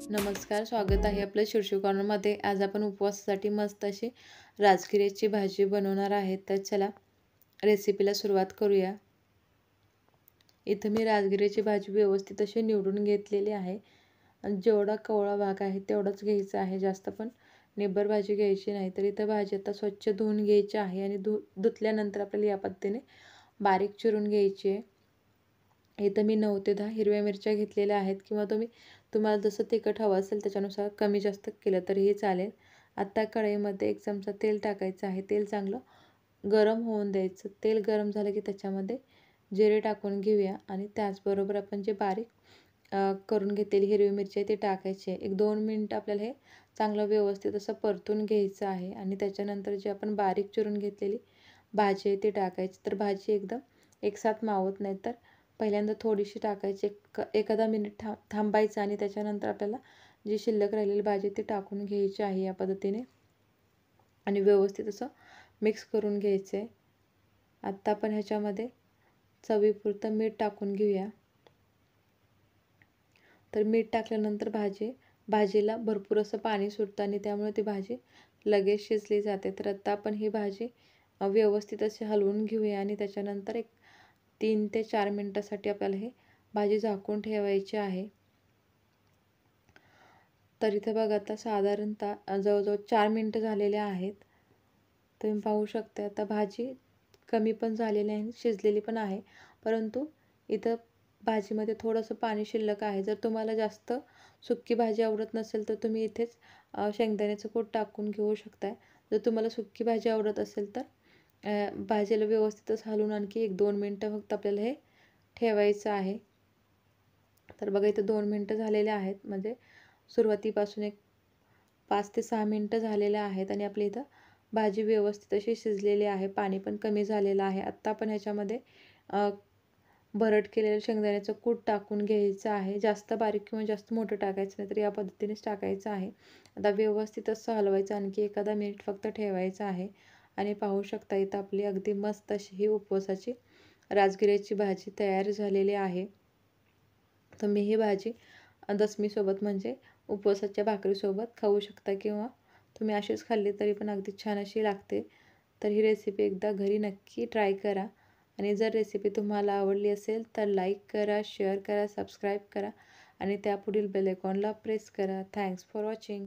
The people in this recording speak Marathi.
नमस्कार, स्वागत आहे आपलं शिवशिव कॉर्नरमध्ये. आज आपण उपवासासाठी मस्त अशी राजगिऱ्याची भाजी बनवणार आहे. तर चला रेसिपीला सुरुवात करूया. इथं मी राजगिऱ्याची भाजी व्यवस्थित अशी निवडून घेतलेली आहे आणि जेवढा कवळा भाग आहे तेवढाच घ्यायचा आहे, जास्त पण निब्बर भाजी घ्यायची नाही. तर इथं भाजी आता स्वच्छ धुवून घ्यायची आहे आणि धुतल्यानंतर आपल्याला या पद्धतीने बारीक चिरून घ्यायची आहे. इथं मी 9 ते 10 हिरव्या मिरच्या घेतलेल्या आहेत किंवा तुम्हाला जसं तिखट हवं असेल त्याच्यानुसार कमी जास्त केलं तरीही चालेल. आता कढईमध्ये 1 चमचा तेल टाकायचं आहे. तेल चांगलं गरम होऊन द्यायचं. तेल गरम झालं की त्याच्यामध्ये जिरे टाकून घेऊया आणि त्याचबरोबर आपण जे बारीक करून घेतलेली हिरवी मिरची आहे ती टाकायची आहे. 1-2 मिनटं आपल्याला हे चांगलं व्यवस्थित असं परतून घ्यायचं आहे आणि त्याच्यानंतर जे आपण बारीक चिरून घेतलेली भाजी आहे ती टाकायची. तर भाजी एकदम एकसाथ मावत नाही, तर पहिल्यांदा थोडीशी टाकायची, एखादा मिनिट थांबायचं आणि त्याच्यानंतर आपल्याला जी शिल्लक राहिलेली भाजी ती टाकून घ्यायची आहे या पद्धतीने आणि व्यवस्थित असं मिक्स करून घ्यायचं आहे. आत्ता आपण ह्याच्यामध्ये चवीपुरतं मीठ टाकून घेऊया. तर मीठ टाकल्यानंतर भाजीला भरपूर असं पाणी सुटतं आणि त्यामुळे ती भाजी लगेच शिजली जाते. तर आत्ता आपण ही भाजी व्यवस्थित अशी हलवून घेऊया आणि त्याच्यानंतर एक 3 ते 4 मिनटासाठी आपल्याला हे भाजी झाकून ठेवायची आहे. तर इथे बघा आता साधारणतः जवळजवळ 4 मिनटं झालेले आहेत. तुम्ही पाहू शकता आता भाजी कमी पण झालेली आहे, शिजलेली पण आहे. परंतु इथं भाजीमध्ये थोडंसं पाणी शिल्लक आहे. जर तुम्हाला जास्त सुक्की भाजी आवडत नसेल तर तुम्ही इथेच शेंगदाण्याचं कूट टाकून घेऊ शकताय. जर तुम्हाला सुक्की भाजी आवडत असेल तर भाजीला व्यवस्थितच हलवून आणखी 1-2 मिनटं फक्त आपल्याला हे ठेवायचं आहे. तर बघा इथं 2 मिनटं झालेले आहेत, म्हणजे सुरुवातीपासून एक 5 ते 6 मिनटं झालेले आहेत आणि आपली इथं भाजी व्यवस्थित अशी शिजलेली आहे. पाणी पण कमी झालेलं आहे. आत्ता आपण ह्याच्यामध्ये भरड केलेलं शेंगदाण्याचं कूट टाकून घ्यायचं आहे. जास्त बारीक किंवा जास्त मोठं टाकायचं नाही, तर या पद्धतीनेच टाकायचं आहे. आता व्यवस्थित असं हलवायचं, आणखी एखादा मिनिट फक्त ठेवायचं आहे आणि पाहू शकता इथं आपली अगदी मस्त अशी ही उपवासाची राजगिऱ्याची भाजी तयार झालेली आहे. तर मी ही भाजी दसमीसोबत म्हणजे उपवासाच्या भाकरीसोबत खाऊ शकता किंवा तुम्ही अशीच खाल्ली तरी पण अगदी छान अशी लागते. तर ही रेसिपी एकदा घरी नक्की ट्राय करा आणि जर रेसिपी तुम्हाला आवडली असेल तर लाईक करा, शेअर करा, सबस्क्राईब करा आणि त्यापुढील बेल आयकॉनला प्रेस करा. Thanks for watching.